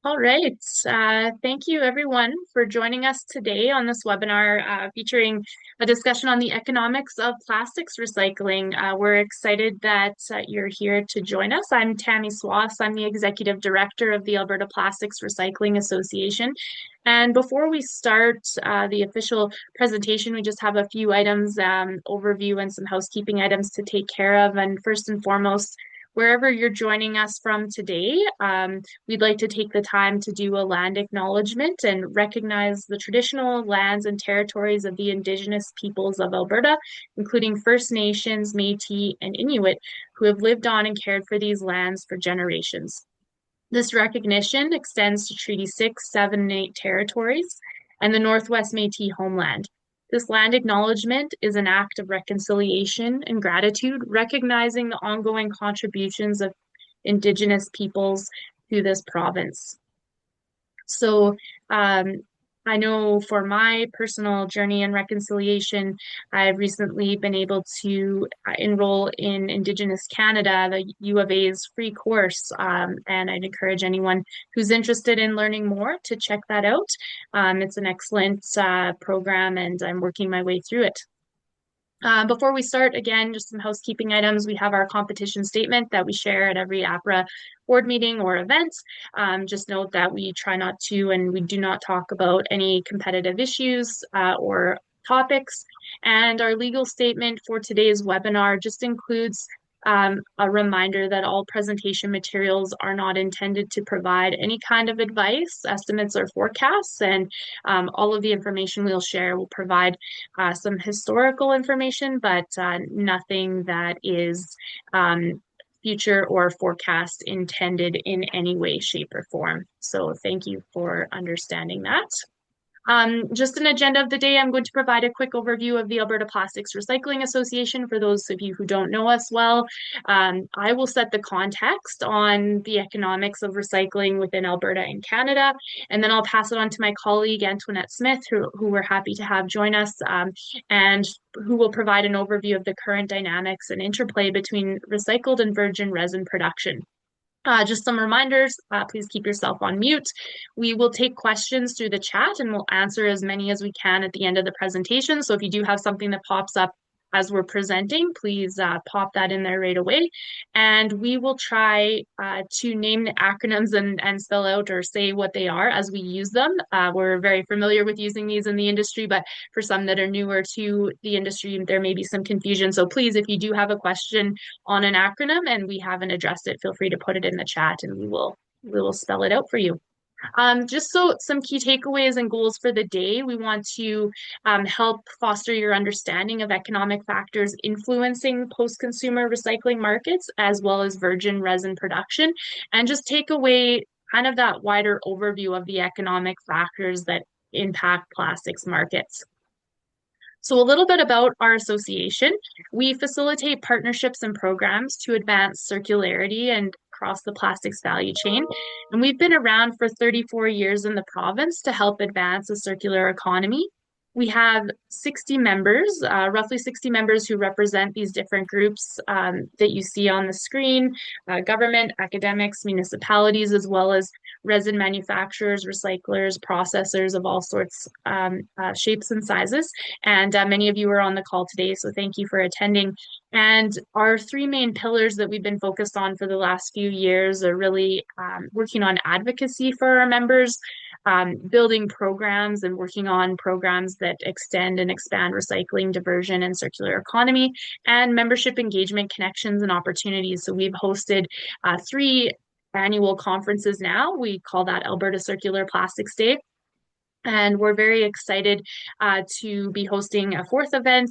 All right. Thank you, everyone, for joining us today on this webinar featuring a discussion on the economics of plastics recycling. We're excited that you're here to join us. I'm Tammy Swass. I'm the Executive Director of the Alberta Plastics Recycling Association. And before we start the official presentation, we just have a few items, overview and some housekeeping items to take care of. And first and foremost, wherever you're joining us from today, we'd like to take the time to do a land acknowledgement and recognize the traditional lands and territories of the Indigenous peoples of Alberta, including First Nations, Métis, and Inuit, who have lived on and cared for these lands for generations. This recognition extends to Treaty 6, 7, and 8 territories and the Northwest Métis homeland. This land acknowledgement is an act of reconciliation and gratitude, recognizing the ongoing contributions of Indigenous peoples to this province. So I know for my personal journey in reconciliation, I've recently been able to enroll in Indigenous Canada, the U of A's free course, and I'd encourage anyone who's interested in learning more to check that out. It's an excellent program, and I'm working my way through it. Before we start, again, just some housekeeping items. We have our competition statement that we share at every APRA board meeting or event. Just note that we try not to and we do not talk about any competitive issues or topics. And our legal statement for today's webinar just includes a reminder that all presentation materials are not intended to provide any kind of advice, estimates, or forecasts, and all of the information we'll share will provide some historical information, but nothing that is future or forecast intended in any way, shape, or form. So thank you for understanding that. Just an agenda of the day, I'm going to provide a quick overview of the Alberta Plastics Recycling Association for those of you who don't know us well. I will set the context on the economics of recycling within Alberta and Canada, and then I'll pass it on to my colleague Antoinette Smith, who we're happy to have join us, and who will provide an overview of the current dynamics and interplay between recycled and virgin resin production. Just some reminders, please keep yourself on mute. We will take questions through the chat and we'll answer as many as we can at the end of the presentation. So if you do have something that pops up as we're presenting, please pop that in there right away. And we will try to name the acronyms and spell out or say what they are as we use them. We're very familiar with using these in the industry, but for some that are newer to the industry, there may be some confusion. So please, if you do have a question on an acronym and we haven't addressed it, feel free to put it in the chat and we will spell it out for you. Just so some key takeaways and goals for the day, we want to help foster your understanding of economic factors influencing post-consumer recycling markets, as well as virgin resin production, and just take away kind of that wider overview of the economic factors that impact plastics markets. So a little bit about our association. We facilitate partnerships and programs to advance circularity and across the plastics value chain. And we've been around for 34 years in the province to help advance a circular economy. We have 60 members, roughly 60 members who represent these different groups that you see on the screen, government, academics, municipalities, as well as resin manufacturers, recyclers, processors of all sorts, shapes and sizes. And many of you are on the call today, so thank you for attending. And our three main pillars that we've been focused on for the last few years are really working on advocacy for our members, building programs and working on programs that extend and expand recycling, diversion, and circular economy, and membership engagement, connections, and opportunities. So we've hosted 3 annual conferences now. We call that Alberta Circular Plastics Day. And we're very excited to be hosting a 4th event,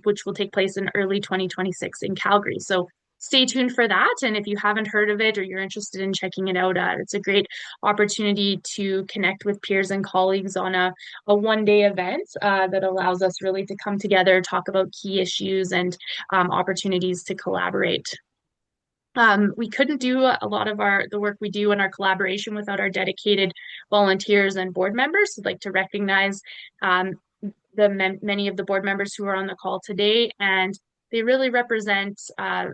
which will take place in early 2026 in Calgary. So stay tuned for that. And if you haven't heard of it or you're interested in checking it out, it's a great opportunity to connect with peers and colleagues on a one-day event that allows us really to come together, talk about key issues and opportunities to collaborate. We couldn't do a lot of the work we do in our collaboration without our dedicated volunteers and board members. I'd like to recognize many of the board members who are on the call today and they really represent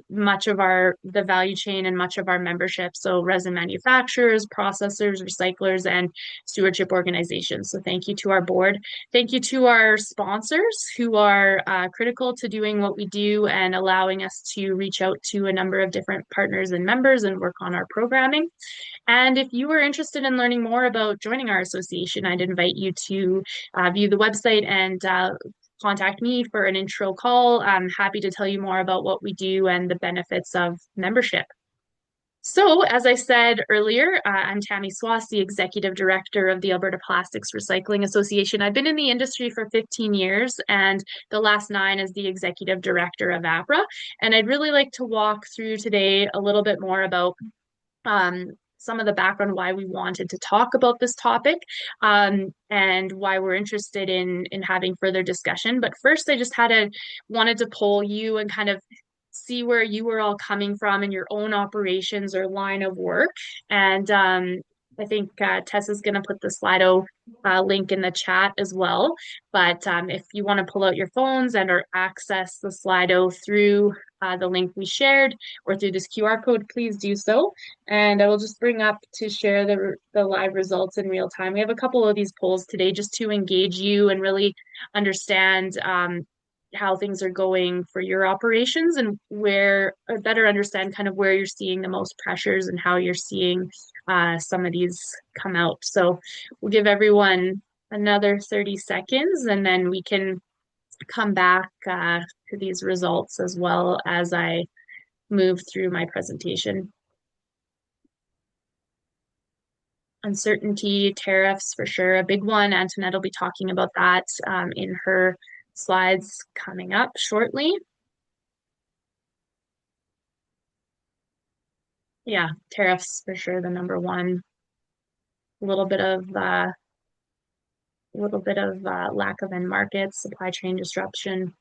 much of the value chain and much of our membership. So resin manufacturers, processors, recyclers, and stewardship organizations. So thank you to our board. Thank you to our sponsors who are critical to doing what we do and allowing us to reach out to a number of different partners and members and work on our programming. And if you are interested in learning more about joining our association, I'd invite you to view the website and contact me for an intro call. I'm happy to tell you more about what we do and the benefits of membership. So, as I said earlier, I'm Tammy Swass, the Executive Director of the Alberta Plastics Recycling Association. I've been in the industry for 15 years, and the last 9 as the Executive Director of APRA. And I'd really like to walk through today a little bit more about some of the background why we wanted to talk about this topic and why we're interested in having further discussion. But first, I just wanted to poll you and kind of see where you were all coming from in your own operations or line of work. And I think Tessa's going to put the Slido link in the chat as well. But if you want to pull out your phones and or access the Slido through the link we shared or through this QR code, please do so. And I will just bring up to share the live results in real time. We have a couple of these polls today just to engage you and really understand how things are going for your operations and better understand kind of where you're seeing the most pressures and how you're seeing some of these come out. So we'll give everyone another 30 seconds and then we can come back to these results as well as I move through my presentation. Uncertainty, tariffs for sure, a big one. Antoinette will be talking about that in her slides coming up shortly. Yeah, tariffs for sure, the number one. A little bit of lack of end markets, supply chain disruption.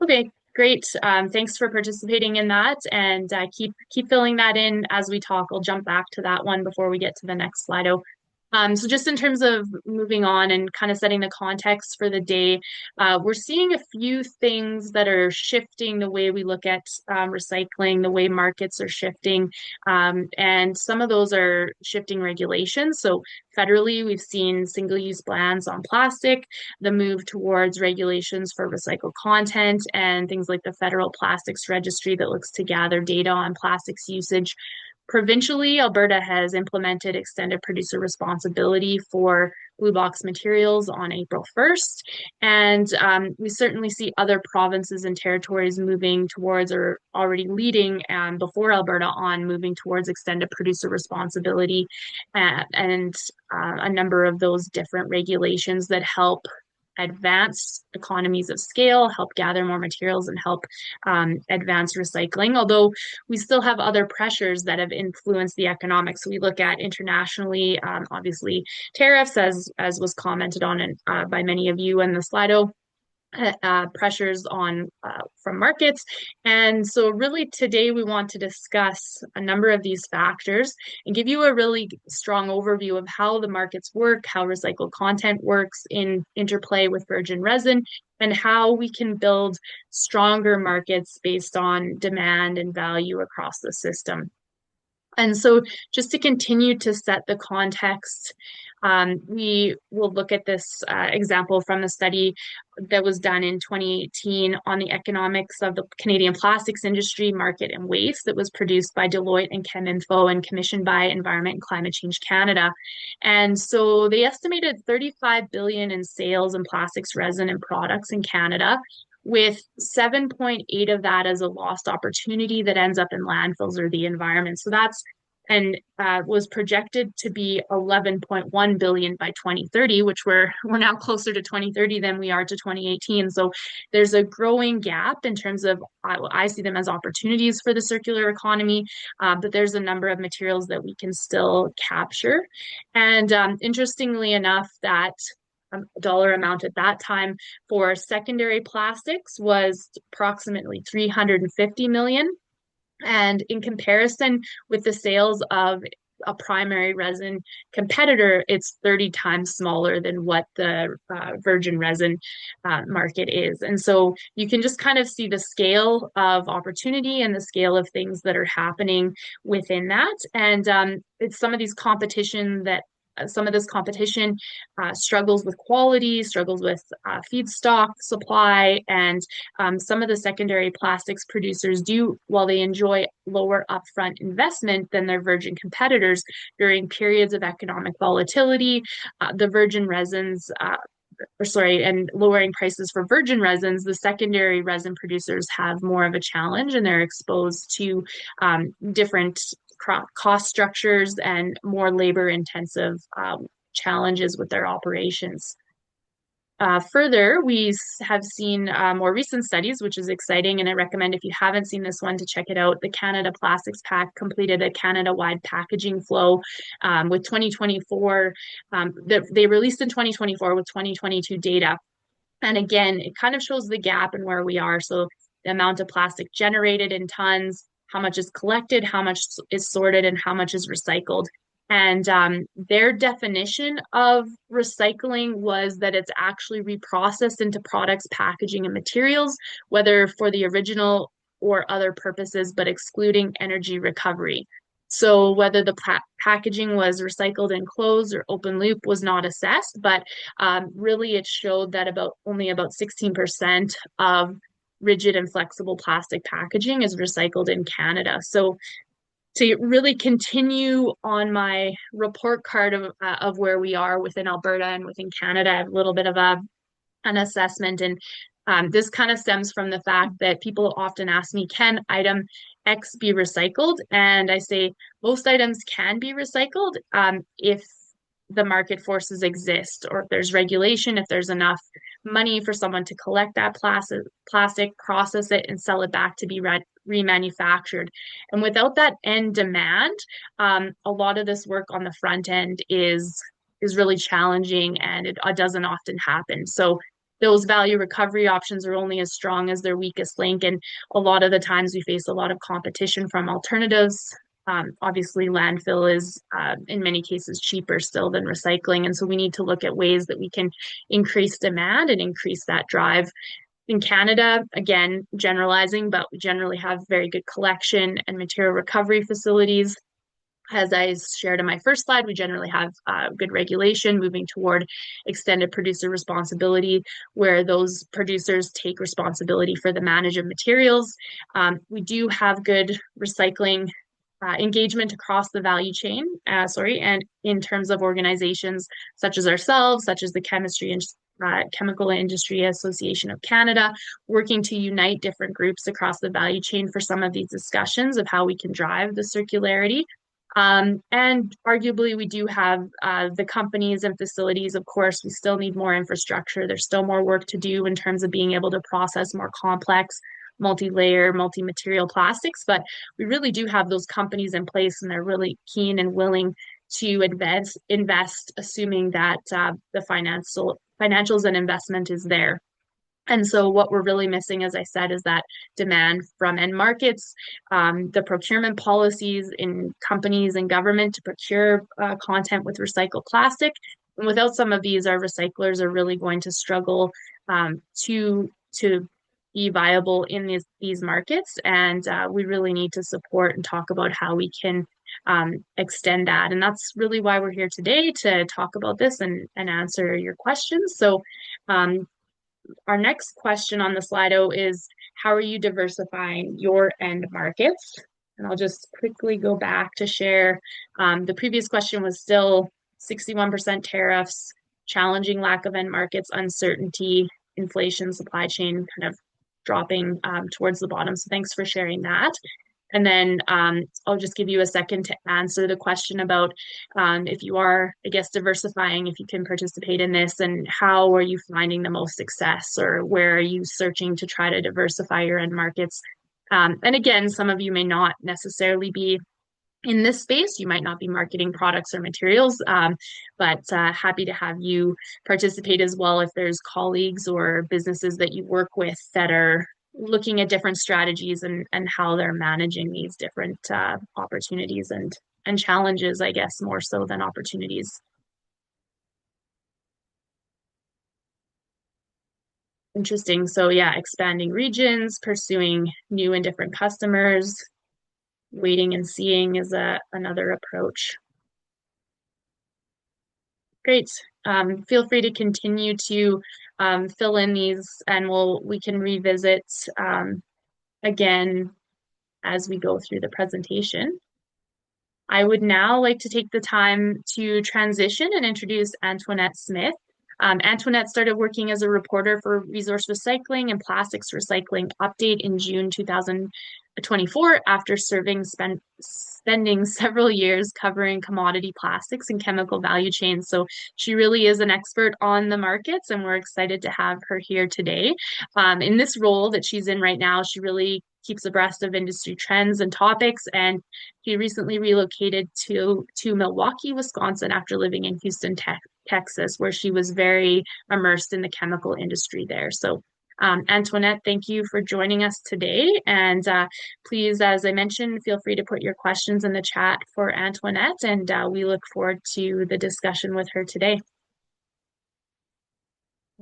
Okay, great. Thanks for participating in that, and keep filling that in as we talk. I'll jump back to that one before we get to the next slide. So just in terms of moving on and kind of setting the context for the day, we're seeing a few things that are shifting the way we look at recycling, the way markets are shifting, and some of those are shifting regulations. So federally, we've seen single-use bans on plastic, the move towards regulations for recycled content, and things like the Federal Plastics Registry that looks to gather data on plastics usage. Provincially, Alberta has implemented extended producer responsibility for blue box materials on April 1st. And we certainly see other provinces and territories moving towards or already leading before Alberta on moving towards extended producer responsibility and a number of those different regulations that help advance economies of scale, help gather more materials, and help advance recycling. Although we still have other pressures that have influenced the economics. We look at internationally, obviously tariffs, as was commented on by many of you in the Slido. Pressures on from markets. And so really today we want to discuss a number of these factors and give you a really strong overview of how the markets work, how recycled content works in interplay with virgin resin, and how we can build stronger markets based on demand and value across the system. And so just to continue to set the context, we will look at this example from a study that was done in 2018 on the economics of the Canadian plastics industry, market, and waste that was produced by Deloitte and ChemInfo and commissioned by Environment and Climate Change Canada. And so they estimated 35 billion in sales in plastics, resin, and products in Canada, with 7.8 of that as a lost opportunity that ends up in landfills or the environment. So that's was projected to be 11.1 billion by 2030, which we're now closer to 2030 than we are to 2018. So there's a growing gap in terms of I see them as opportunities for the circular economy, but there's a number of materials that we can still capture. And interestingly enough, that dollar amount at that time for secondary plastics was approximately 350 million. And in comparison with the sales of a primary resin competitor, it's 30 times smaller than what the virgin resin market is. And so you can just kind of see the scale of opportunity and the scale of things that are happening within that. And it's some of this competition struggles with quality, struggles with feedstock supply, and some of the secondary plastics producers do, while they enjoy lower upfront investment than their virgin competitors during periods of economic volatility, the virgin resins and lowering prices for virgin resins, the secondary resin producers have more of a challenge and they're exposed to different cost structures and more labor intensive challenges with their operations. Further, we have seen more recent studies, which is exciting, and I recommend if you haven't seen this one to check it out. The Canada Plastics Pact completed a Canada-wide packaging flow with 2024. They released in 2024 with 2022 data. And again, it kind of shows the gap in where we are. So the amount of plastic generated in tons, how much is collected, how much is sorted, and how much is recycled. And their definition of recycling was that it's actually reprocessed into products, packaging, and materials, whether for the original or other purposes, but excluding energy recovery. So whether the packaging was recycled and closed or open loop was not assessed, but really it showed that only about 16% of rigid and flexible plastic packaging is recycled in Canada. So to really continue on my report card of where we are within Alberta and within Canada, I have a little bit of an assessment. And this kind of stems from the fact that people often ask me, can item X be recycled? And I say most items can be recycled if the market forces exist, or if there's regulation, if there's enough money for someone to collect that plastic, process it, and sell it back to be remanufactured. And without that end demand, a lot of this work on the front end is really challenging, and it doesn't often happen. So those value recovery options are only as strong as their weakest link. And a lot of the times we face a lot of competition from alternatives. Obviously, landfill is in many cases cheaper still than recycling. And so we need to look at ways that we can increase demand and increase that drive. In Canada, again, generalizing, but we generally have very good collection and material recovery facilities. As I shared in my first slide, we generally have good regulation moving toward extended producer responsibility, where those producers take responsibility for the management of materials. We do have good recycling engagement across the value chain, and in terms of organizations such as ourselves, such as the Chemical Industry Association of Canada, working to unite different groups across the value chain for some of these discussions of how we can drive the circularity. And arguably, we do have the companies and facilities. Of course, we still need more infrastructure. There's still more work to do in terms of being able to process more complex, multi-layer, multi-material plastics. But we really do have those companies in place, and they're really keen and willing to invest, assuming that the financials and investment is there. And so what we're really missing, as I said, is that demand from end markets, the procurement policies in companies and government to procure content with recycled plastic. And without some of these, our recyclers are really going to struggle to be viable in these markets. And we really need to support and talk about how we can extend that. And that's really why we're here today, to talk about this and answer your questions. So our next question on the Slido is, how are you diversifying your end markets? And I'll just quickly go back to share. The previous question was still 61% tariffs, challenging lack of end markets, uncertainty, inflation, supply chain kind of dropping towards the bottom. So thanks for sharing that. And then I'll just give you a second to answer the question about if you are, I guess, diversifying, if you can participate in this, and how are you finding the most success, or where are you searching to try to diversify your end markets? And again, some of you may not necessarily be in this space. You might not be marketing products or materials, but happy to have you participate as well if there's colleagues or businesses that you work with that are looking at different strategies and how they're managing these different opportunities and and challenges, I guess, more so than opportunities. Interesting. So yeah, expanding regions, pursuing new and different customers, waiting and seeing is another approach. Great. Feel free to continue to fill in these, and we can revisit again as we go through the presentation. I would now like to take the time to transition and introduce Antoinette Smith. Antoinette started working as a reporter for Resource Recycling and Plastics Recycling Update in June 2024 after spending several years covering commodity plastics and chemical value chains. So she really is an expert on the markets, and we're excited to have her here today. In this role that she's in right now, she really keeps abreast of industry trends and topics, and he recently relocated to Milwaukee, Wisconsin, after living in Houston, Texas, where she was very immersed in the chemical industry there. So, Antoinette, thank you for joining us today. And please, as I mentioned, feel free to put your questions in the chat for Antoinette, and we look forward to the discussion with her today.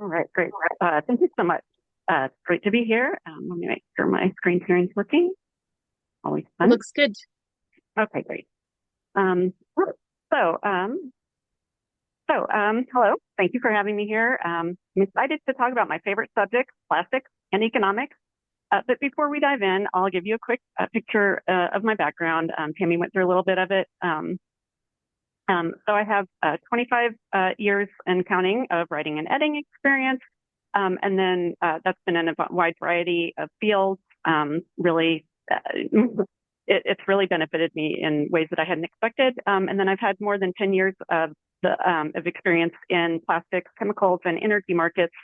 All right, great. Thank you so much. It's great to be here. Let me make sure my screen sharing is working. Always fun. It looks good. Okay, great. Hello. Thank you for having me here. I'm excited to talk about my favorite subjects, plastics and economics. But before we dive in, I'll give you a quick picture of my background. Tammy went through a little bit of it. So I have 25 years and counting of writing and editing experience. And then that's been in a wide variety of fields. It's really benefited me in ways that I hadn't expected. And then I've had more than 10 years of experience in plastics, chemicals, and energy markets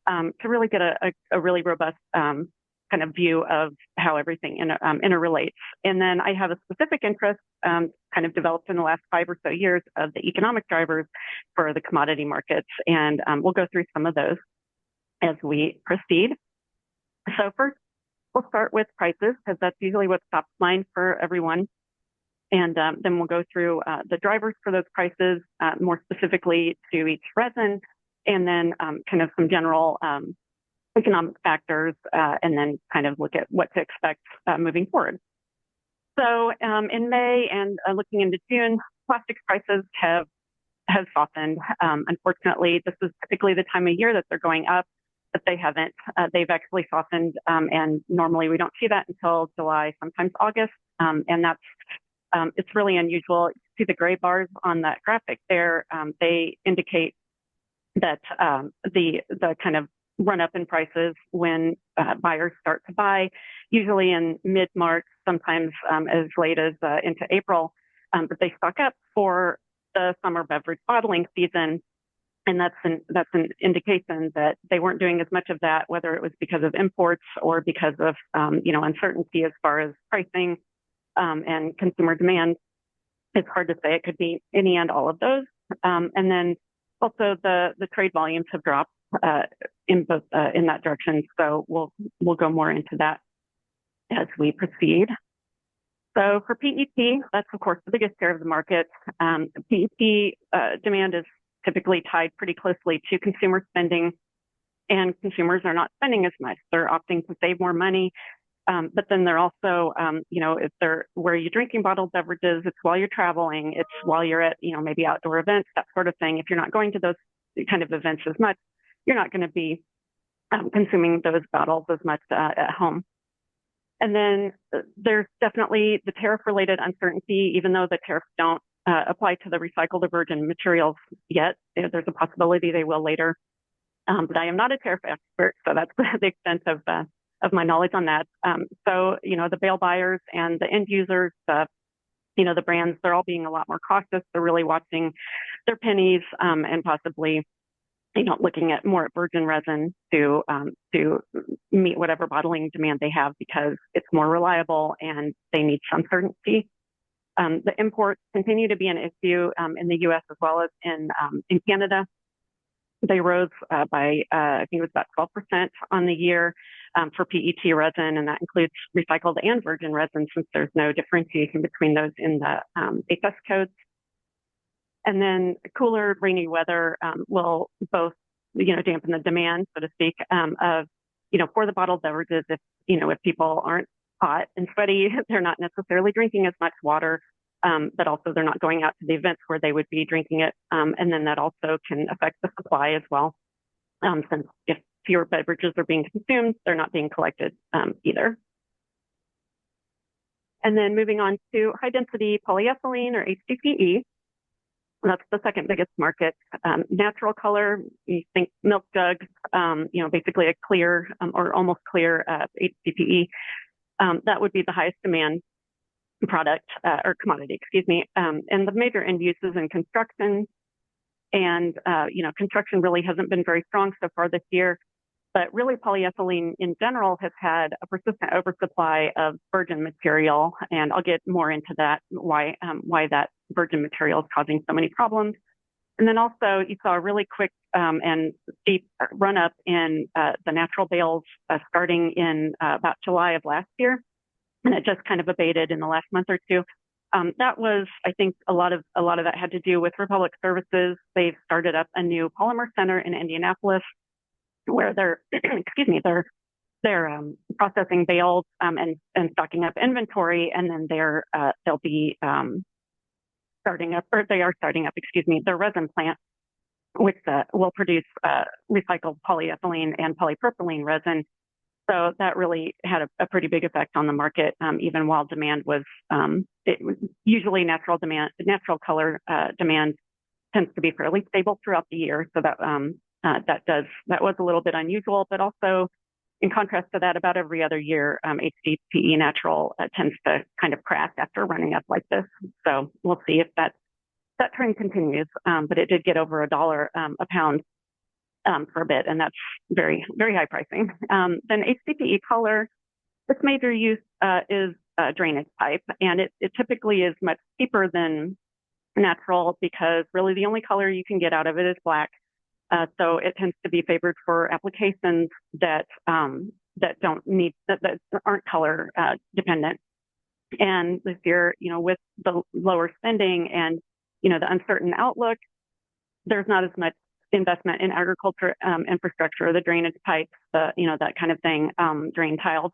to really get a really robust kind of view of how everything interrelates. And then I have a specific interest kind of developed in the last 5 or so years of the economic drivers for the commodity markets. And we'll go through some of those as we proceed. So first, we'll start with prices, because that's usually what's top of mind for everyone. And then we'll go through the drivers for those prices, more specifically to each resin, and then kind of some general economic factors, and then kind of look at what to expect moving forward. So in May and looking into June, plastics prices have softened. Unfortunately, this is typically the time of year that they're going up, but they haven't. They've actually softened, and normally we don't see that until July, sometimes August, and that's it's really unusual. You see the gray bars on that graphic there. They indicate that the kind of run up in prices when buyers start to buy, usually in mid-March, sometimes as late as into April, but they stock up for the summer beverage bottling season. And that's an indication that they weren't doing as much of that, whether it was because of imports or because of uncertainty as far as pricing and consumer demand. It's hard to say. It could be any and all of those. And then also the trade volumes have dropped in both in that direction. So we'll go more into that as we proceed. So for PET, that's of course the biggest share of the market. PET demand is typically tied pretty closely to consumer spending, and consumers are not spending as much. They're opting to save more money. But then they're also, if they're where you're drinking bottled beverages, it's while you're traveling, it's while you're at, maybe outdoor events, that sort of thing. If you're not going to those kind of events as much, you're not going to be consuming those bottles as much at home. And then there's definitely the tariff-related uncertainty, even though the tariffs don't apply to the recycled or virgin materials yet. There's a possibility they will later. But I am not a tariff expert, so that's the extent of my knowledge on that. So, the bail buyers and the end users, the brands, they're all being a lot more cautious. They're really watching their pennies and possibly, looking at more virgin resin to meet whatever bottling demand they have, because it's more reliable and they need some certainty. The imports continue to be an issue in the U.S. as well as in Canada. they rose by, I think it was about 12% on the year for PET resin, and that includes recycled and virgin resin since there's no differentiation between those in the HS codes. And then cooler, rainy weather will both, dampen the demand, so to speak, of, for the bottled beverages. If people aren't hot and sweaty, they're not necessarily drinking as much water, but also they're not going out to the events where they would be drinking it. And then that also can affect the supply as well, since if fewer beverages are being consumed, they're not being collected either. And then moving on to high density polyethylene or HDPE. That's the second biggest market. Natural color, you think milk jugs, basically a clear or almost clear HDPE. That would be the highest demand product or commodity, excuse me. And the major end uses in construction. And, construction really hasn't been very strong so far this year. But really, polyethylene in general has had a persistent oversupply of virgin material, and I'll get more into that, why that virgin material is causing so many problems. And then also, you saw a really quick and steep run up in the natural bales starting in about July of last year, and it just kind of abated in the last month or two. That was, I think, a lot of that had to do with Republic Services. They've started up a new polymer center in Indianapolis, where they're they're processing bales and stocking up inventory, and then they'll be starting up their resin plant, which will produce recycled polyethylene and polypropylene resin. So that really had a pretty big effect on the market, even while demand was usually natural color demand tends to be fairly stable throughout the year. So that was a little bit unusual, but also in contrast to that, about every other year, HDPE natural tends to kind of crash after running up like this. So we'll see if that trend continues. But it did get over $1 a pound for a bit, and that's very, very high pricing. Then HDPE color, its major use is drainage pipe, and it typically is much cheaper than natural because really the only color you can get out of it is black. So it tends to be favored for applications that aren't color dependent. And this year, with the lower spending and the uncertain outlook, there's not as much investment in agriculture infrastructure, the drainage pipes, that kind of thing, drain tiles.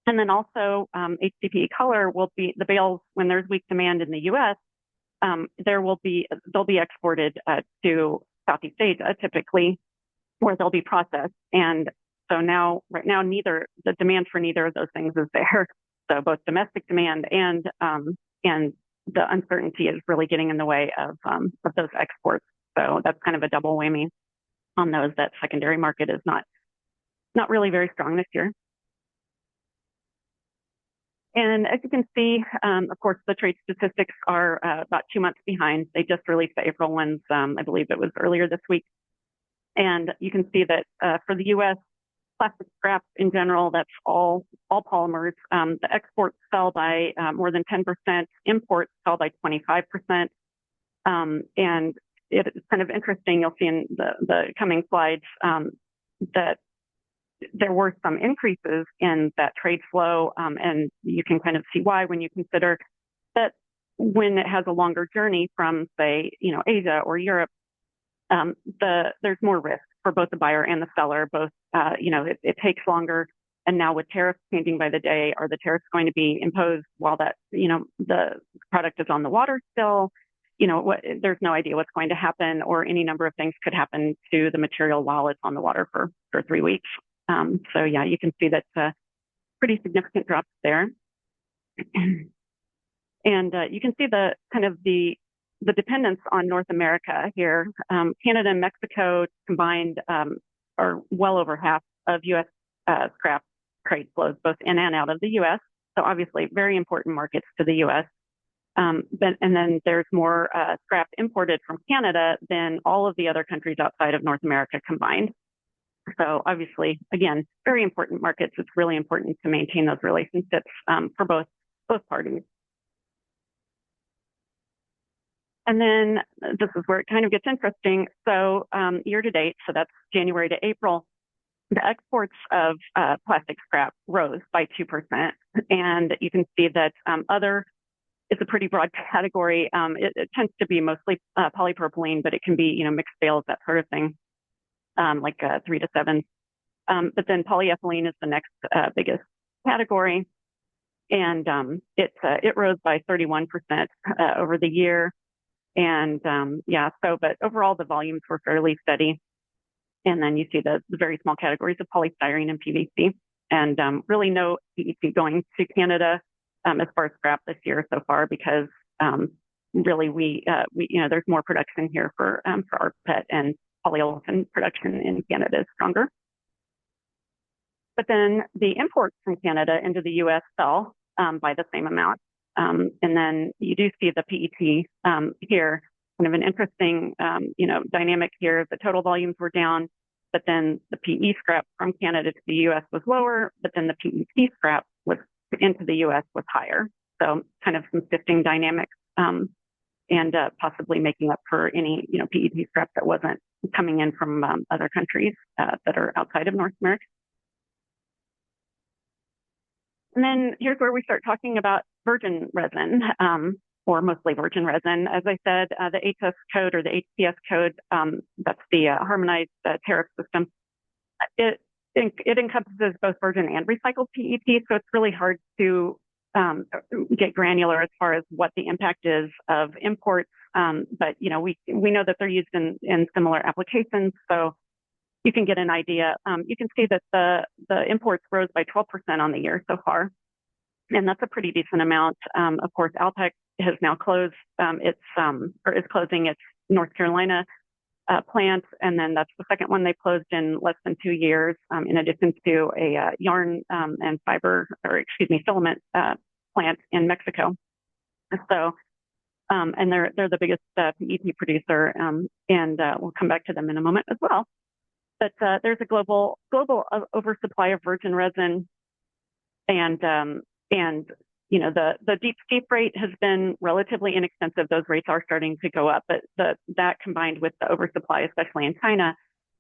And then also HDPE color will be the bales when there's weak demand in the U.S. They'll be exported to Southeast Asia typically, where they'll be processed. And so right now, the demand for neither of those things is there. So both domestic demand and the uncertainty is really getting in the way of those exports. So that's kind of a double whammy on those. That secondary market is not really very strong this year. And as you can see, of course, the trade statistics are about 2 months behind. They just released the April ones, I believe it was earlier this week. And you can see that for the U.S., plastic scrap in general, that's all polymers. The exports fell by more than 10%. Imports fell by 25%. And it's kind of interesting. You'll see in the coming slides that there were some increases in that trade flow, and you can kind of see why when you consider that when it has a longer journey from, say, Asia or Europe, there's more risk for both the buyer and the seller. Both, it takes longer. And now with tariffs changing by the day, are the tariffs going to be imposed while that, the product is on the water still? There's no idea what's going to happen, or any number of things could happen to the material while it's on the water for 3 weeks. So yeah, you can see that's pretty significant drops there. And you can see the kind of the dependence on North America here. Canada and Mexico combined are well over half of U.S. Scrap trade flows, both in and out of the U.S. So obviously very important markets to the U.S. And then there's more scrap imported from Canada than all of the other countries outside of North America combined. So obviously, again, very important markets. It's really important to maintain those relationships for both parties. And then this is where it kind of gets interesting. So year to date, so that's January to April, the exports of plastic scrap rose by 2%. And you can see that other is a pretty broad category. It tends to be mostly polypropylene, but it can be, mixed bales, that sort of thing, like 3 to 7. But then polyethylene is the next biggest category. And it rose by 31% over the year. And but overall the volumes were fairly steady. And then you see the very small categories of polystyrene and PVC, and really no PET going to Canada as far as scrap this year so far, because really we there's more production here for rPET, and polyolefin production in Canada is stronger. But then the imports from Canada into the U.S. fell by the same amount. And then you do see the PET here, kind of an interesting, dynamic here. The total volumes were down, but then the PE scrap from Canada to the U.S. was lower, but then the PET scrap into the U.S. was higher. So kind of some shifting dynamics, and possibly making up for any, PET scrap that wasn't coming in from other countries that are outside of North America. And then here's where we start talking about virgin resin, or mostly virgin resin. As I said, the HTS code, or the HTS code, that's the harmonized tariff system. It encompasses both virgin and recycled PET, so it's really hard to get granular as far as what the impact is of imports. But we know that they're used in similar applications, so you can get an idea. You can see that the imports rose by 12% on the year so far, and that's a pretty decent amount. Of course, Alpec has now closed is closing its North Carolina plant, and then that's the second one they closed in less than 2 years, in addition to a yarn and filament plant in Mexico. So, and they're the biggest PET producer, and we'll come back to them in a moment as well. But there's a global oversupply of virgin resin, and the deep steep rate has been relatively inexpensive. Those rates are starting to go up, but that combined with the oversupply, especially in China,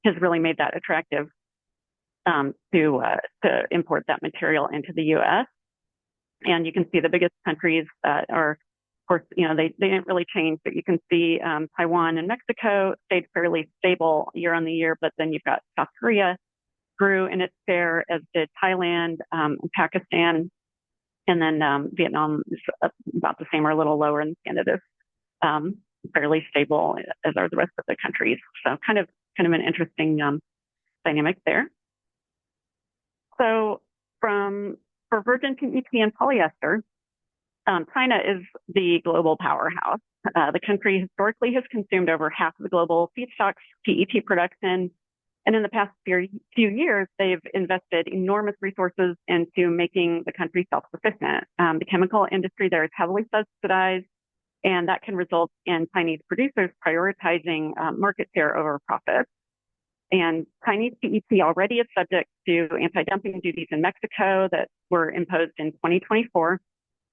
has really made that attractive to import that material into the U.S. And you can see the biggest countries are, of course, they didn't really change, but you can see Taiwan and Mexico stayed fairly stable year on the year, but then you've got South Korea grew in its share, as did Thailand and Pakistan. And then Vietnam is about the same or a little lower, and Canada's fairly stable, as are the rest of the countries. So kind of an interesting dynamic there. So for virgin PET and polyester, China is the global powerhouse. The country historically has consumed over half of the global feedstocks PET production. And in the past few years, they've invested enormous resources into making the country self-sufficient. The chemical industry there is heavily subsidized, and that can result in Chinese producers prioritizing market share over profits. And Chinese PET already is subject to anti-dumping duties in Mexico that were imposed in 2024.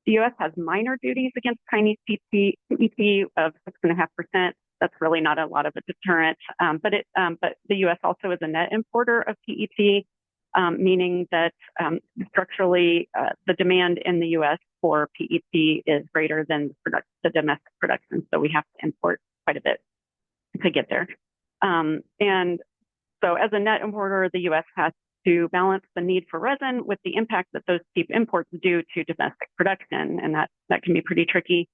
The U.S. has minor duties against Chinese PET of 6.5%. That's really not a lot of a deterrent, but the U.S. also is a net importer of PET, meaning that structurally the demand in the U.S. for PET is greater than the domestic production, so we have to import quite a bit to get there. And so as a net importer, the U.S. has to balance the need for resin with the impact that those cheap imports do to domestic production, and that can be pretty tricky.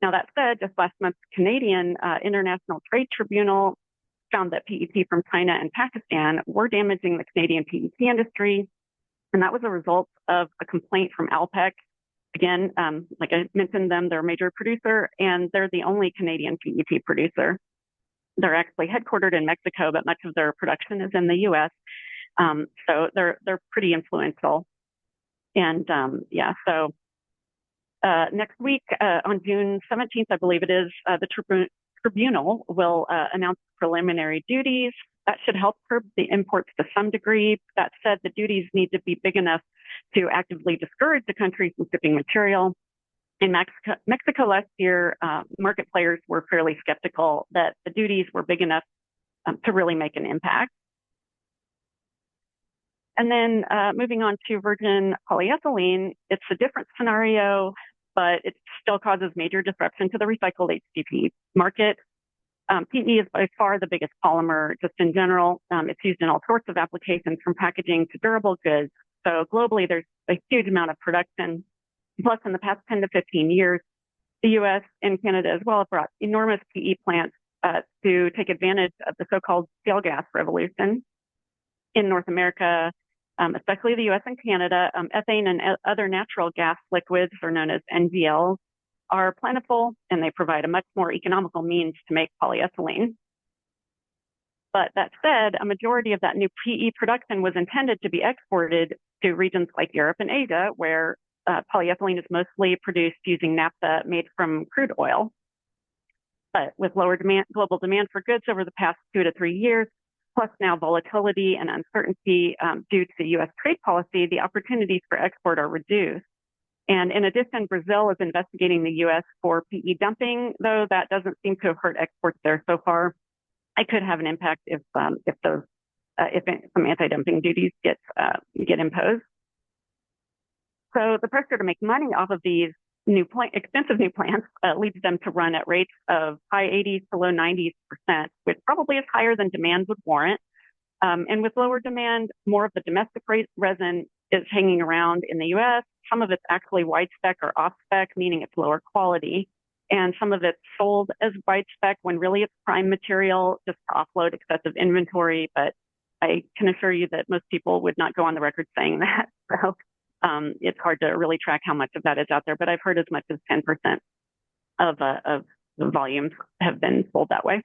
Now, that said, just last month, Canadian International Trade Tribunal found that PET from China and Pakistan were damaging the Canadian PET industry, and that was a result of a complaint from Alpec. Again, like I mentioned they're a major producer, and they're the only Canadian PET producer. They're actually headquartered in Mexico, but much of their production is in the U.S., so they're pretty influential. And so next week, on June 17th, I believe it is, the tribunal will announce preliminary duties. That should help curb the imports to some degree. That said, the duties need to be big enough to actively discourage the country from shipping material. In Mexico last year, market players were fairly skeptical that the duties were big enough to really make an impact. And then moving on to virgin polyethylene, it's a different scenario, but it still causes major disruption to the recycled HDPE market. PE is by far the biggest polymer just in general. It's used in all sorts of applications from packaging to durable goods. So globally, there's a huge amount of production. Plus, in the past 10 to 15 years, the US and Canada as well have brought enormous PE plants to take advantage of the so-called shale gas revolution. In North America, especially the US and Canada, ethane and other natural gas liquids, are known as NGLs, are plentiful, and they provide a much more economical means to make polyethylene. But that said, a majority of that new PE production was intended to be exported to regions like Europe and Asia, where polyethylene is mostly produced using naphtha made from crude oil. But with lower global demand for goods over the past 2 to 3 years, plus now volatility and uncertainty due to U.S. trade policy, the opportunities for export are reduced. And in addition, Brazil is investigating the U.S. for PE dumping, though that doesn't seem to have hurt exports there so far. It could have an impact if some anti-dumping duties get imposed. So the pressure to make money off of these expensive new plants leads them to run at rates of high 80s to low 90s%, which probably is higher than demand would warrant. And with lower demand, more of the domestic resin is hanging around in the U.S. Some of it's actually wide spec or off spec, meaning it's lower quality. And some of it's sold as wide spec when really it's prime material just to offload excessive inventory. But I can assure you that most people would not go on the record saying that. So it's hard to really track how much of that is out there. But I've heard as much as 10% of the volumes have been sold that way.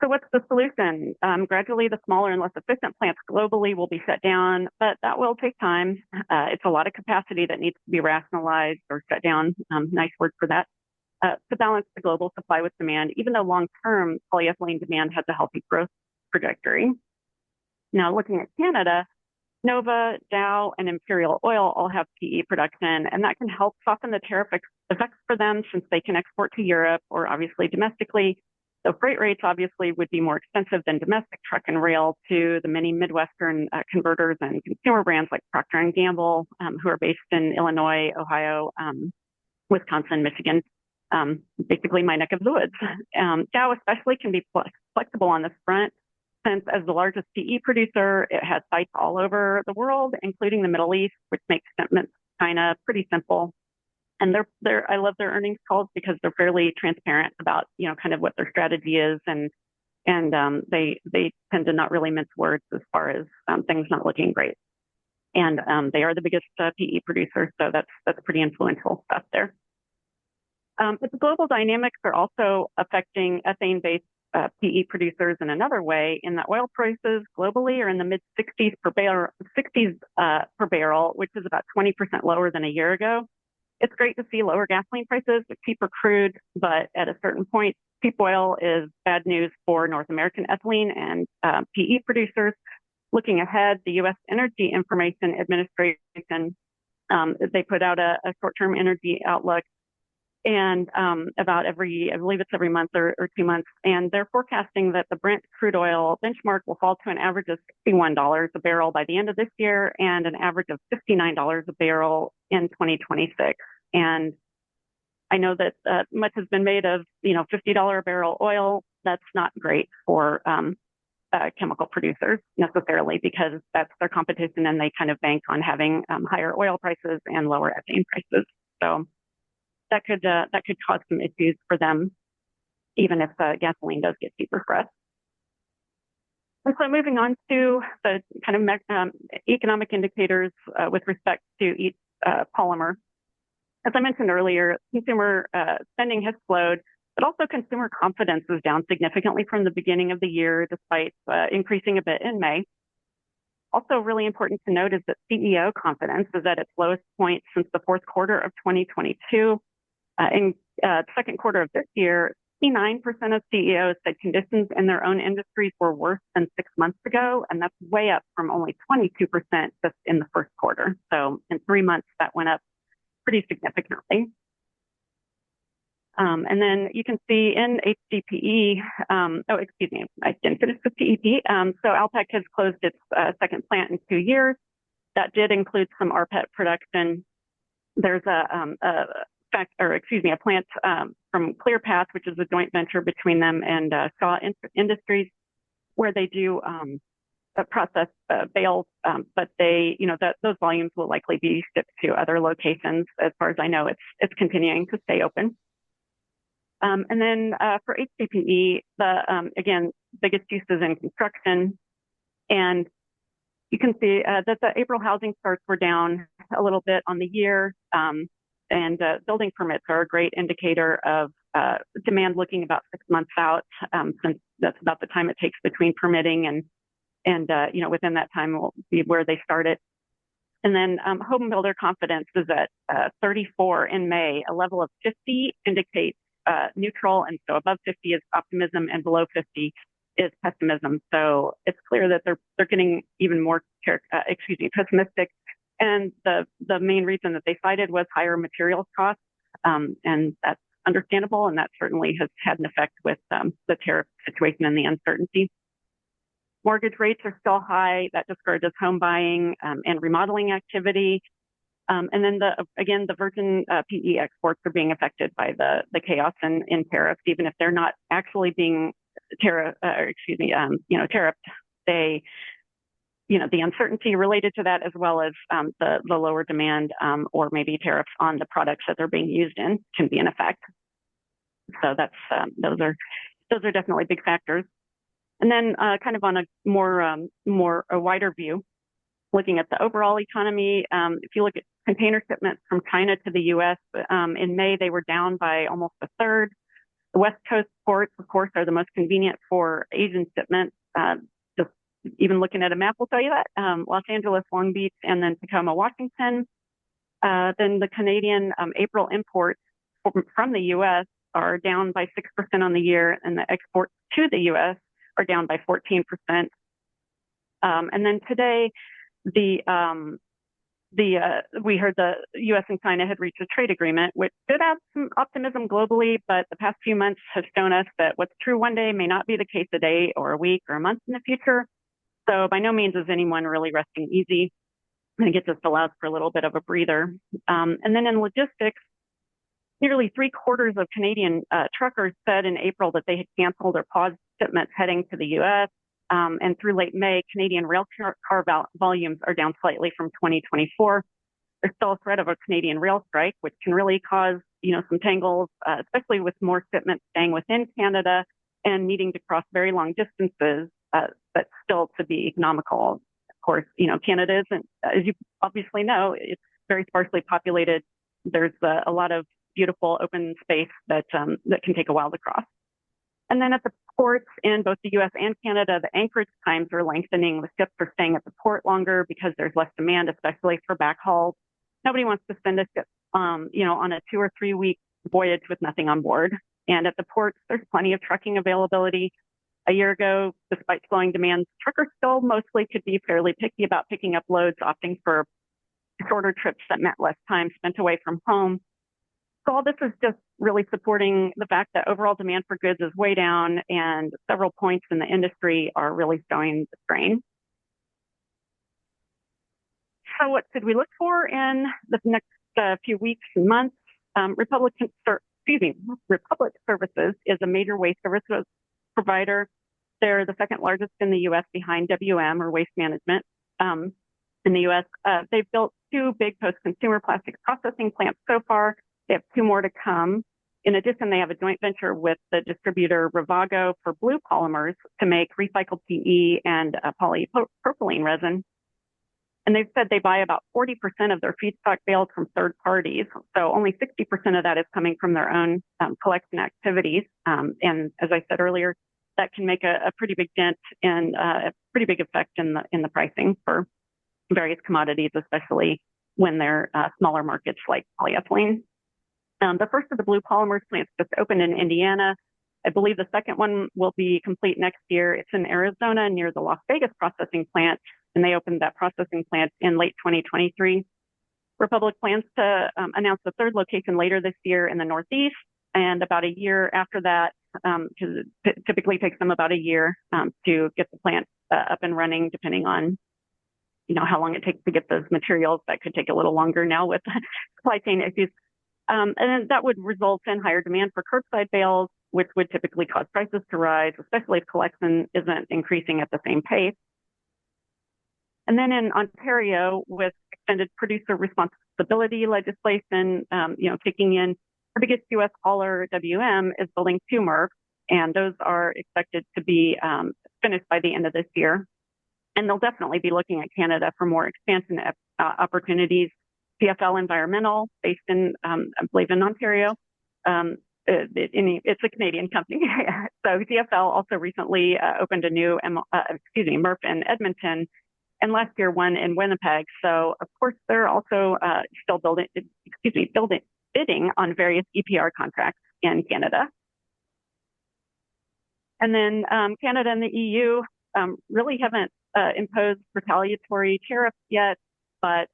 So what's the solution? Gradually, the smaller and less efficient plants globally will be shut down, but that will take time. It's a lot of capacity that needs to be rationalized or shut down, nice word for that, to balance the global supply with demand, even though long-term polyethylene demand has a healthy growth trajectory. Now, looking at Canada, Nova, Dow, and Imperial Oil all have PE production, and that can help soften the tariff effects for them since they can export to Europe or obviously domestically. So freight rates obviously would be more expensive than domestic truck and rail to the many Midwestern converters and consumer brands like Procter & Gamble, who are based in Illinois, Ohio, Wisconsin, Michigan, basically my neck of the woods. Dow especially can be flexible on this front since as the largest PE producer, it has sites all over the world, including the Middle East, which makes shipments to China pretty simple. And I love their earnings calls because they're fairly transparent about, kind of what their strategy is. And they tend to not really mince words as far as things not looking great. And they are the biggest PE producer. So that's pretty influential stuff there. But the global dynamics are also affecting ethane-based PE producers in another way, in that oil prices globally are in the mid 60s per barrel, which is about 20% lower than a year ago. It's great to see lower gasoline prices with cheaper crude, but at a certain point, cheap oil is bad news for North American ethylene and PE producers. Looking ahead, the U.S. Energy Information Administration, they put out a short-term energy outlook and about I believe it's every month or 2 months, and they're forecasting that the Brent crude oil benchmark will fall to an average of $61 a barrel by the end of this year and an average of $59 a barrel in 2026. And I know that much has been made of, $50 a barrel oil. That's not great for chemical producers necessarily because that's their competition and they kind of bank on having higher oil prices and lower ethane prices. So that could cause some issues for them, even if gasoline does get cheaper for us. And so moving on to the kind of economic indicators with respect to each polymer. As I mentioned earlier, consumer spending has slowed, but also consumer confidence is down significantly from the beginning of the year, despite increasing a bit in May. Also really important to note is that CEO confidence is at its lowest point since the fourth quarter of 2022. In the second quarter of this year, 69% of CEOs said conditions in their own industries were worse than 6 months ago, and that's way up from only 22% just in the first quarter. So in 3 months, that went up pretty significantly. And then you can see in HDPE, oh, excuse me, I didn't finish with PEP. So Alpec has closed its second plant in 2 years. That did include some rPET production. There's a plant from ClearPath, which is a joint venture between them and Shaw Industries, where they do process bales, but those volumes will likely be shipped to other locations. As far as I know, it's continuing to stay open. And then for HDPE, again, biggest use is in construction. And you can see that the April housing starts were down a little bit on the year. And building permits are a great indicator of demand looking about 6 months out, since that's about the time it takes between permitting and within that time will be where they start it. And then home builder confidence is at 34 in May. A level of 50 indicates neutral, and so above 50 is optimism, and below 50 is pessimism. So it's clear that they're getting even more pessimistic. And the main reason that they cited was higher materials costs, and that's understandable, and that certainly has had an effect with the tariff situation and the uncertainty. Mortgage rates are still high. That discourages home buying and remodeling activity. And then the virgin PE exports are being affected by the chaos in tariffs, even if they're not actually being tariffed. They, the uncertainty related to that, as well as the lower demand or maybe tariffs on the products that they're being used in, can be in effect. So that's those are definitely big factors. And then kind of on a a wider view, looking at the overall economy, if you look at container shipments from China to the U.S., in May, they were down by almost a third. The West Coast ports, of course, are the most convenient for Asian shipments. Just even looking at a map will tell you that. Los Angeles, Long Beach, and then Tacoma, Washington. Then the Canadian April imports from the U.S. are down by 6% on the year, and the exports to the U.S. are down by 14%. And then today, we heard the U.S. and China had reached a trade agreement, which did have some optimism globally, but the past few months have shown us that what's true one day may not be the case a day or a week or a month in the future. So by no means is anyone really resting easy. I think it just allows for a little bit of a breather. And then in logistics, nearly 3/4 of Canadian truckers said in April that they had canceled or paused shipments heading to the U.S. And through late May, Canadian rail car volumes are down slightly from 2024. There's still a threat of a Canadian rail strike, which can really cause, some tangles, especially with more shipments staying within Canada and needing to cross very long distances, but still to be economical. Of course, Canada isn't, as you obviously know, it's very sparsely populated. There's a lot of beautiful open space that can take a while to cross. And then at the ports in both the U.S. and Canada, the anchorage times are lengthening. The ships are staying at the port longer because there's less demand, especially for backhauls. Nobody wants to send a ship, on a 2 or 3 week voyage with nothing on board. And at the ports, there's plenty of trucking availability. A year ago, despite slowing demand, truckers still mostly could be fairly picky about picking up loads, opting for shorter trips that meant less time spent away from home. So all this is just really supporting the fact that overall demand for goods is way down, and several points in the industry are really showing the strain. So what should we look for in the next few weeks and months? Republic Services is a major waste services provider. They're the second largest in the U.S. behind WM, or Waste Management. In the U.S., they've built 2 big post-consumer plastics processing plants so far. They have 2 more to come. In addition, they have a joint venture with the distributor Ravago for blue polymers to make recycled PE and polypropylene resin. And they've said they buy about 40% of their feedstock bales from third parties. So only 60% of that is coming from their own collection activities. And as I said earlier, that can make a pretty big dent and a pretty big effect in the pricing for various commodities, especially when they're smaller markets like polyethylene. The first of the blue polymers plants just opened in Indiana. I believe the second one will be complete next year. It's in Arizona near the Las Vegas processing plant, and they opened that processing plant in late 2023. Republic plans to announce the third location later this year in the Northeast, and about a year after that, because it typically takes them about a year to get the plant up and running, depending on how long it takes to get those materials. That could take a little longer now with supply chain issues. And that would result in higher demand for curbside bales, which would typically cause prices to rise, especially if collection isn't increasing at the same pace. And then in Ontario, with extended producer responsibility legislation, kicking in, the biggest U.S. hauler, WM, is building 2 MRFs, and those are expected to be finished by the end of this year. And they'll definitely be looking at Canada for more expansion opportunities. CFL Environmental, based in, I believe, in Ontario. It's a Canadian company. So CFL also recently opened a new MRF in Edmonton, and last year one in Winnipeg. So of course they're also still bidding on various EPR contracts in Canada. And then Canada and the EU really haven't imposed retaliatory tariffs yet, but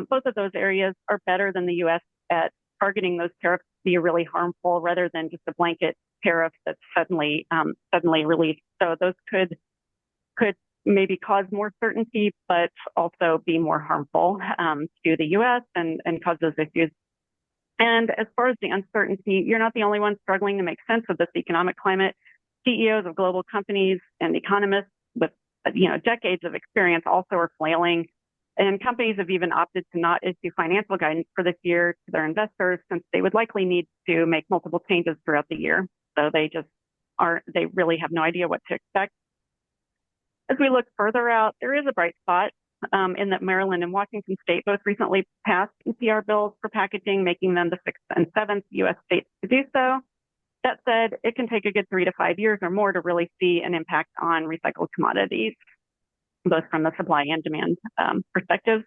both of those areas are better than the U.S. at targeting those tariffs to be really harmful rather than just a blanket tariff that's suddenly released. So those could maybe cause more certainty, but also be more harmful to the U.S. and cause those issues. And as far as the uncertainty, you're not the only one struggling to make sense of this economic climate. CEOs of global companies and economists with decades of experience also are flailing. And companies have even opted to not issue financial guidance for this year to their investors, since they would likely need to make multiple changes throughout the year. So they really have no idea what to expect. As we look further out, there is a bright spot in that Maryland and Washington State both recently passed EPR bills for packaging, making them the 6th and 7th U.S. states to do so. That said, it can take a good 3 to 5 years or more to really see an impact on recycled commodities, both from the supply and demand perspective.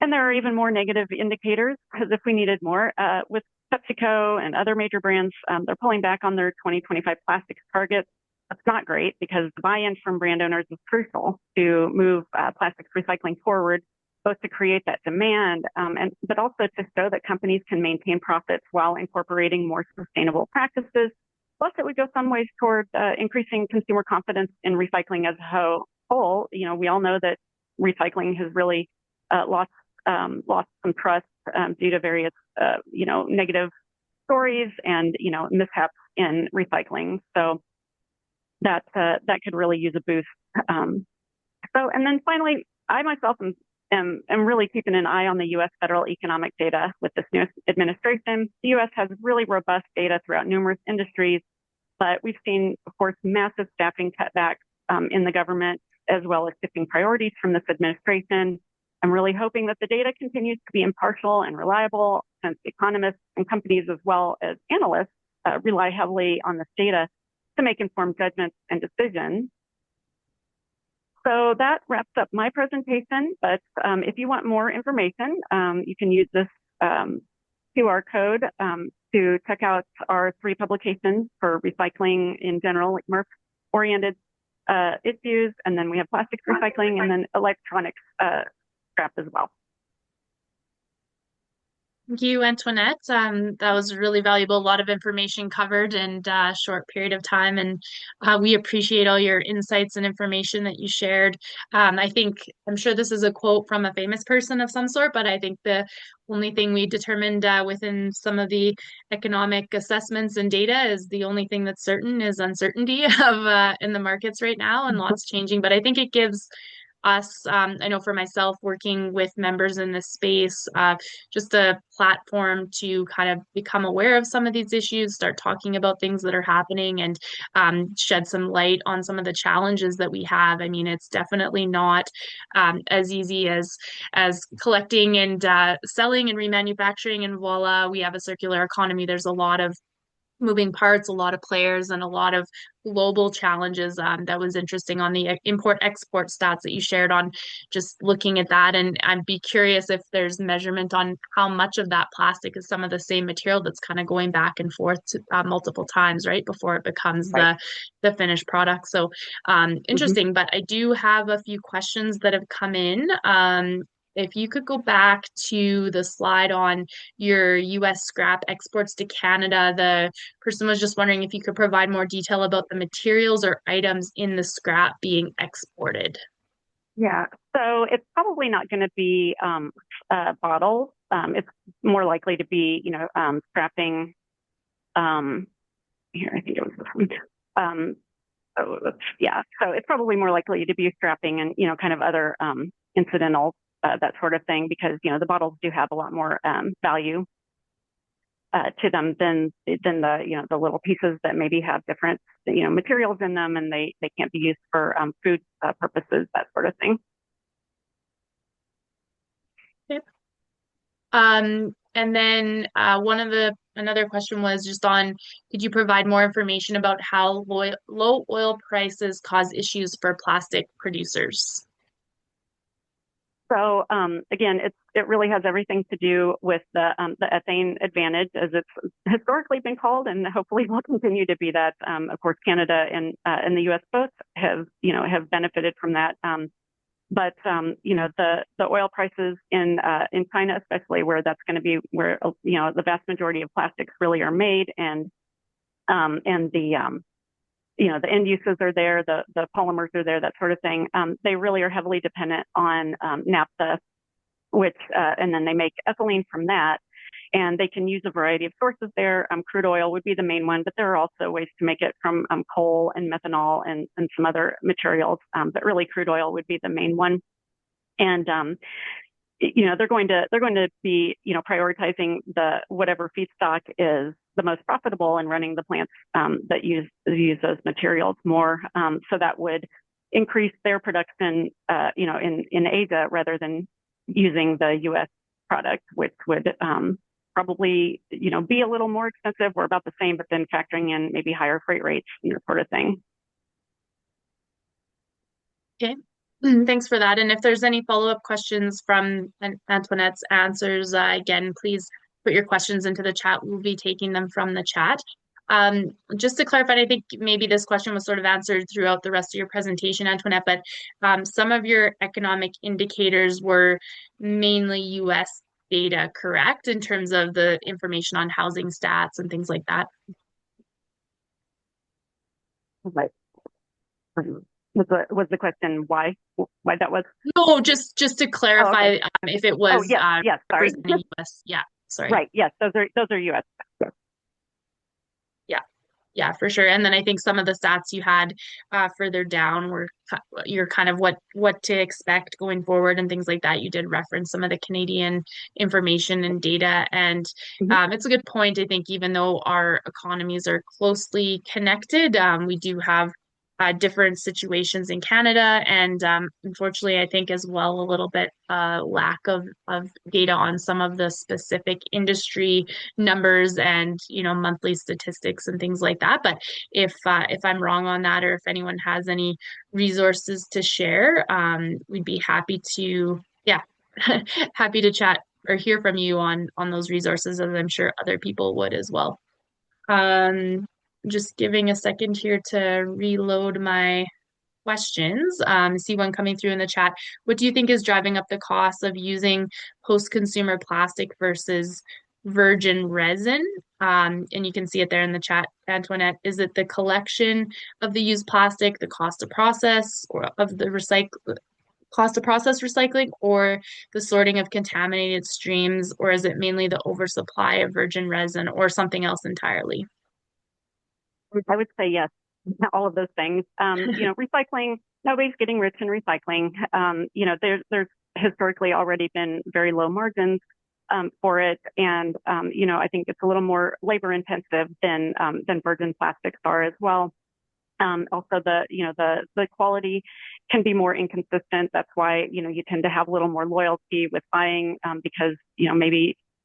And there are even more negative indicators, because if we needed more, with PepsiCo and other major brands, they're pulling back on their 2025 plastics targets. That's not great, because the buy-in from brand owners is crucial to move plastics recycling forward, both to create that demand, but also to show that companies can maintain profits while incorporating more sustainable practices. Plus, it would go some ways toward increasing consumer confidence in recycling as a whole. We all know that recycling has really lost some trust due to various, negative stories and, mishaps in recycling. So that could really use a boost. And then finally, I myself am really keeping an eye on the U.S. federal economic data with this new administration. The U.S. has really robust data throughout numerous industries, but we've seen, of course, massive staffing cutbacks in the government, as well as shifting priorities from this administration. I'm really hoping that the data continues to be impartial and reliable, since economists and companies, as well as analysts, rely heavily on this data to make informed judgments and decisions. So that wraps up my presentation, but if you want more information, you can use this QR code to check out our 3 publications for recycling in general, like MRF-oriented issues, and then we have plastics recycling, and then electronics scrap as well. Thank you, Antoinette. That was really valuable. A lot of information covered in a short period of time, and we appreciate all your insights and information that you shared. I'm sure this is a quote from a famous person of some sort, but I think the only thing we determined within some of the economic assessments and data is the only thing that's certain is uncertainty of in the markets right now, and lots changing. But I think it gives us, I know for myself, working with members in this space, just a platform to kind of become aware of some of these issues, start talking about things that are happening, and shed some light on some of the challenges that we have. I mean, it's definitely not as easy as collecting and selling and remanufacturing, and voila, we have a circular economy. There's a lot of moving parts, a lot of players, and a lot of global challenges. That was interesting on the import-export stats that you shared on just looking at that. And I'd be curious if there's measurement on how much of that plastic is some of the same material that's kind of going back and forth multiple times, right, before it becomes the finished product. So interesting. But I do have a few questions that have come in. if you could go back to the slide on your US scrap exports to Canada, the person was just wondering if you could provide more detail about the materials or items in the scrap being exported. Yeah, so it's probably not going to be bottles. It's more likely to be, scrapping. Um, Here, I think it was this one. Um, yeah, so it's probably more likely to be scrapping and, kind of other incidental, that sort of thing, because, the bottles do have a lot more value to them than the little pieces that maybe have different, materials in them, and they can't be used for food purposes, that sort of thing. Okay. And then another question was just on, could you provide more information about how low oil prices cause issues for plastic producers? So again, it really has everything to do with the ethane advantage, as it's historically been called, and hopefully will continue to be that. Of course, Canada and the U.S. both have benefited from that. But the oil prices in China, especially, where that's going to be where the vast majority of plastics really are made, and the end uses are there, the polymers are there, that sort of thing. They really are heavily dependent on naphtha, which and then they make ethylene from that. And they can use a variety of sources there. Crude oil would be the main one, but there are also ways to make it from coal and methanol and some other materials. But really, crude oil would be the main one. And they're going to be prioritizing the whatever feedstock is the most profitable and running the plants that use those materials more. So that would increase their production, in Asia rather than using the U.S. product, which would probably be a little more expensive or about the same, but then factoring in maybe higher freight rates and that sort of thing. Okay. Thanks for that. And if there's any follow-up questions from Antoinette's answers, again, please put your questions into the chat. We'll be taking them from the chat. Just to clarify, I think maybe this question was sort of answered throughout the rest of your presentation, Antoinette, but some of your economic indicators were mainly US data, correct, in terms of the information on housing stats and things like that? Right. Was the question why that was? No, just to Oh, okay. clarify, if it Oh, was yes, yes. Sorry. representing US. Yeah, sorry. Right. Yes, those are U.S. Yeah. Yeah, for sure. And then I think some of the stats you had further down were your kind of what to expect going forward and things like that. You did reference some of the Canadian information and data, and Mhm. it's a good point. I think even though our economies are closely connected, we do have different situations in Canada, and unfortunately, I think as well a little bit lack of data on some of the specific industry numbers and monthly statistics and things like that. But if I'm wrong on that, or if anyone has any resources to share, we'd be happy to happy to chat or hear from you on those resources, as I'm sure other people would as well. Um, just giving a second here to reload my questions. See one coming through in the chat. What do you think is driving up the cost of using post-consumer plastic versus virgin resin? And you can see it there in the chat, Antoinette. Is it the collection of the used plastic, the cost to process, or of the cost to process recycling, or the sorting of contaminated streams, or is it mainly the oversupply of virgin resin, or something else entirely? I would say yes, all of those things. Recycling. Nobody's getting rich in recycling. There's historically already been very low margins for it, and I think it's a little more labor intensive than virgin plastics are as well. Also, the quality can be more inconsistent. That's why you tend to have a little more loyalty with buying, because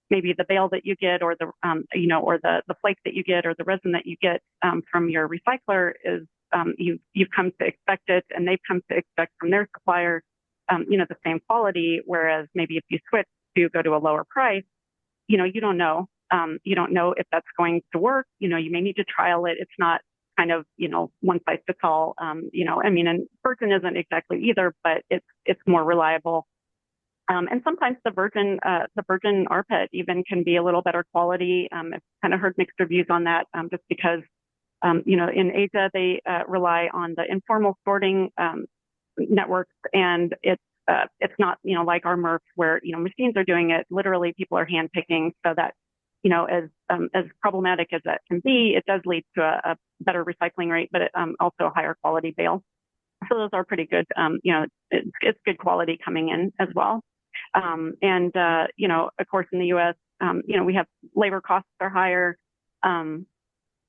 maybe the bale that you get, or or the flake that you get, or the resin that you get from your recycler is you've come to expect it, and they've come to expect from their supplier the same quality. Whereas maybe if you switch to go to a lower price, you don't know. You don't know if that's going to work. You may need to trial it. It's not kind of one size fits all. And virgin isn't exactly either, but it's more reliable. And sometimes the virgin rPET even can be a little better quality. I've kind of heard mixed reviews on that, just because, in Asia they rely on the informal sorting networks, and it's not, like our MRF where, machines are doing it. Literally, people are hand picking, so that, as problematic as that can be, it does lead to a better recycling rate, but also a higher quality bale. So those are pretty good. It's good quality coming in as well. Of course, in the U.S., we have labor costs are higher,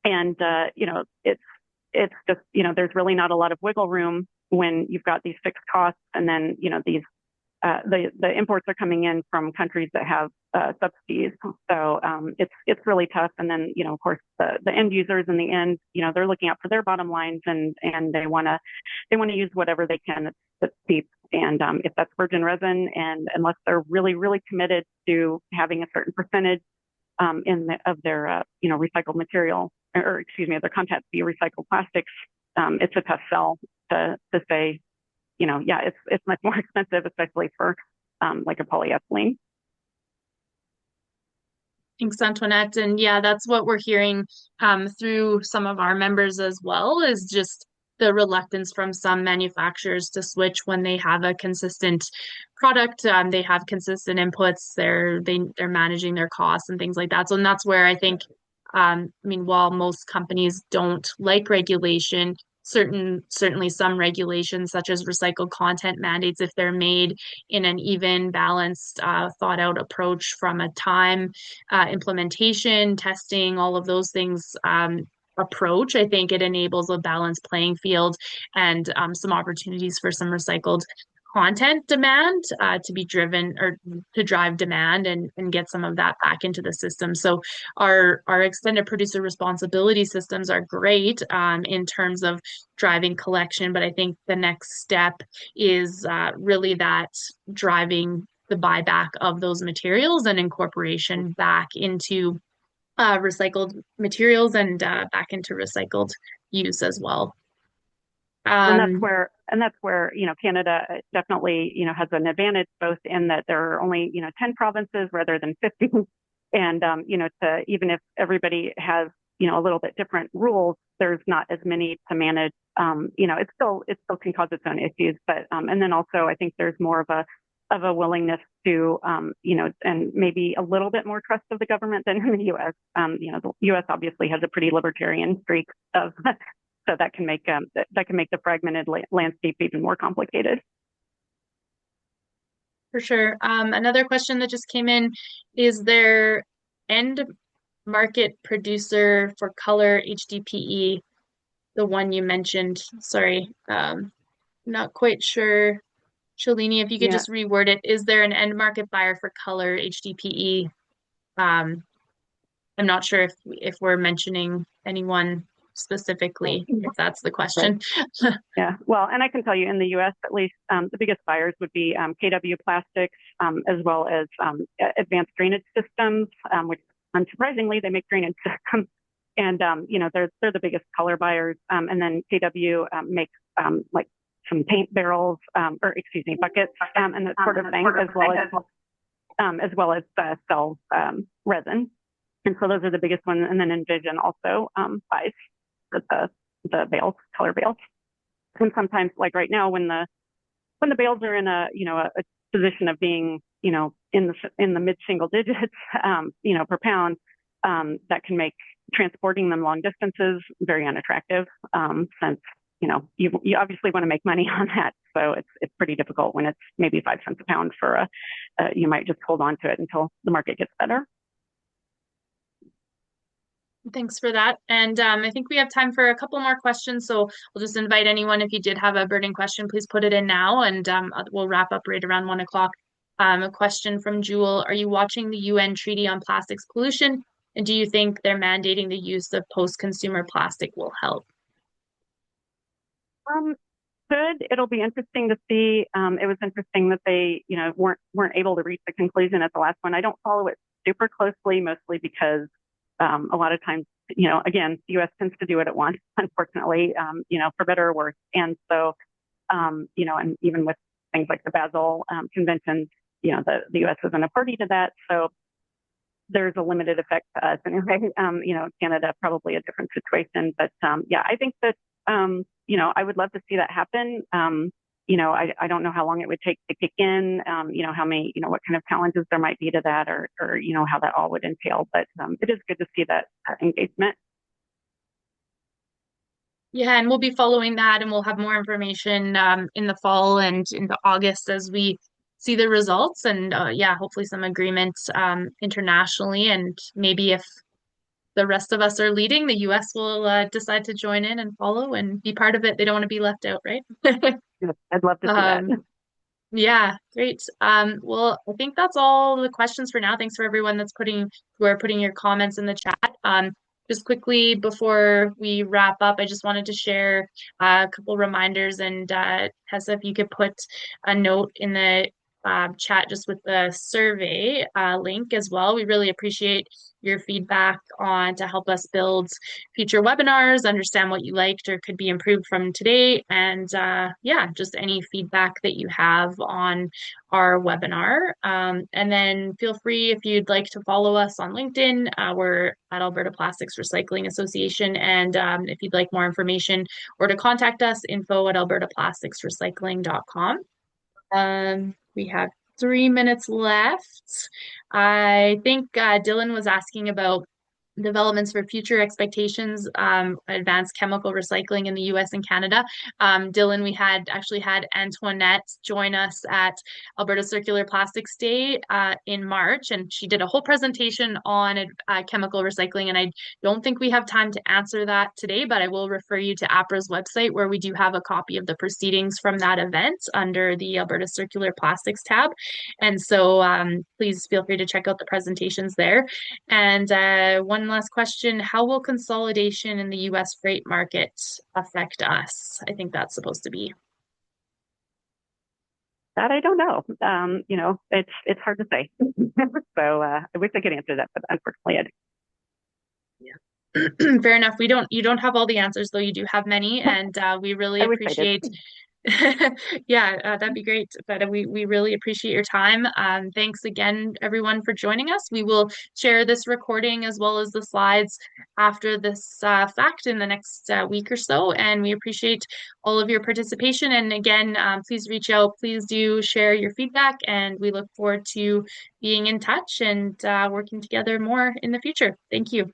it's just, there's really not a lot of wiggle room when you've got these fixed costs, and then, these the imports are coming in from countries that have subsidies. So it's really tough. And then, of course, the end users in the end, they're looking out for their bottom lines, and they want to use whatever they can that's cheap. And if that's virgin resin, and unless they're really, really committed to having a certain percentage of their recycled material, or excuse me, of their content to be recycled plastics, it's a tough sell to say, yeah, it's much more expensive, especially for like a polyethylene. Thanks, Antoinette. And yeah, that's what we're hearing through some of our members as well, is just the reluctance from some manufacturers to switch when they have a consistent product. They have consistent inputs. They're managing their costs and things like that. So and that's where I think, while most companies don't like regulation, certainly some regulations such as recycled content mandates, if they're made in an even, balanced, thought out approach from a time, implementation, testing, all of those things, approach, I think it enables a balanced playing field, and some opportunities for some recycled content demand to be driven, or to drive demand, and get some of that back into the system. So our extended producer responsibility systems are great in terms of driving collection, but I think the next step is really that driving the buyback of those materials and incorporation back into recycled materials, and back into recycled use as well. And that's where Canada definitely has an advantage, both in that there are only 10 provinces rather than 50, and to even if everybody has a little bit different rules, there's not as many to manage. It still can cause its own issues, but and then also I think there's more of a willingness to and maybe a little bit more trust of the government than in the U.S. The U.S. obviously has a pretty libertarian streak of so that can make the fragmented landscape even more complicated. For sure. Another question that just came in: is there end market producer for color HDPE, the one you mentioned? Sorry, not quite sure. Shalini, if you could Yeah. just reword it. Is there an end market buyer for color HDPE? I'm not sure if we're mentioning anyone specifically, if that's the Right. question. Yeah. Well, and I can tell you in the U.S. at least, the biggest buyers would be KW Plastics, as well as Advanced Drainage Systems, which unsurprisingly they make drainage systems, and they're the biggest color buyers. And then KW makes like some paint barrels, or excuse me, buckets, and that sort of thing, as well as sell resin. And so those are the biggest ones. And then Envision also buys the bales, color bales. And sometimes, like right now, when the bales are in a position of being in the mid single digits per pound, that can make transporting them long distances very unattractive, since you obviously want to make money on that. So it's pretty difficult when it's maybe 5 cents a pound for you might just hold on to it until the market gets better. Thanks for that. And I think we have time for a couple more questions. So we'll just invite anyone, if you did have a burning question, please put it in now, and we'll wrap up right around 1 o'clock. A question from Jewel: are you watching the UN Treaty on Plastics Pollution? And do you think they're mandating the use of post-consumer plastic will help? Good. It'll be interesting to see. It was interesting that they, weren't able to reach the conclusion at the last one. I don't follow it super closely, mostly because a lot of times, again, the U.S. tends to do what it wants, unfortunately, for better or worse. And so, and even with things like the Basel Convention, the U.S. isn't a party to that, so there's a limited effect to us anyway. Canada probably a different situation, but yeah, I think that I would love to see that happen. I don't know how long it would take to kick in. How many, what kind of challenges there might be to that, or how that all would entail. But it is good to see that engagement. Yeah, and we'll be following that, and we'll have more information in the fall and into August as we see the results, and yeah, hopefully some agreements internationally, and maybe if the rest of us are leading, the US will decide to join in and follow and be part of it. They don't want to be left out, right? I'd love to see that. Um, yeah, great. Well, I think that's all the questions for now. Thanks for everyone who are putting your comments in the chat. Just quickly before we wrap up, I just wanted to share a couple reminders and Tessa, if you could put a note in the chat just with the survey link as well. We really appreciate your feedback on to help us build future webinars, understand what you liked or could be improved from today, and yeah, just any feedback that you have on our webinar. And then feel free if you'd like to follow us on LinkedIn. We're at Alberta Plastics Recycling Association, and if you'd like more information or to contact us, info at albertaplasticsrecycling.com. We have 3 minutes left. I think Dylan was asking about developments for future expectations, advanced chemical recycling in the US and Canada. Dylan, we had actually had Antoinette join us at Alberta Circular Plastics Day in March, and she did a whole presentation on chemical recycling. And I don't think we have time to answer that today, but I will refer you to APRA's website where we do have a copy of the proceedings from that event under the Alberta Circular Plastics tab. And so please feel free to check out the presentations there. And one last question, how will consolidation in the US freight market affect us? I think that's supposed to be. That I don't know. It's hard to say. So I wish I could answer that, but unfortunately, I don't. Yeah. Fair enough. You don't have all the answers, though you do have many, and we really appreciate yeah, that'd be great. But we really appreciate your time. Thanks again, everyone, for joining us. We will share this recording as well as the slides after this fact in the next week or so. And we appreciate all of your participation. And again, please reach out. Please do share your feedback. And we look forward to being in touch and working together more in the future. Thank you.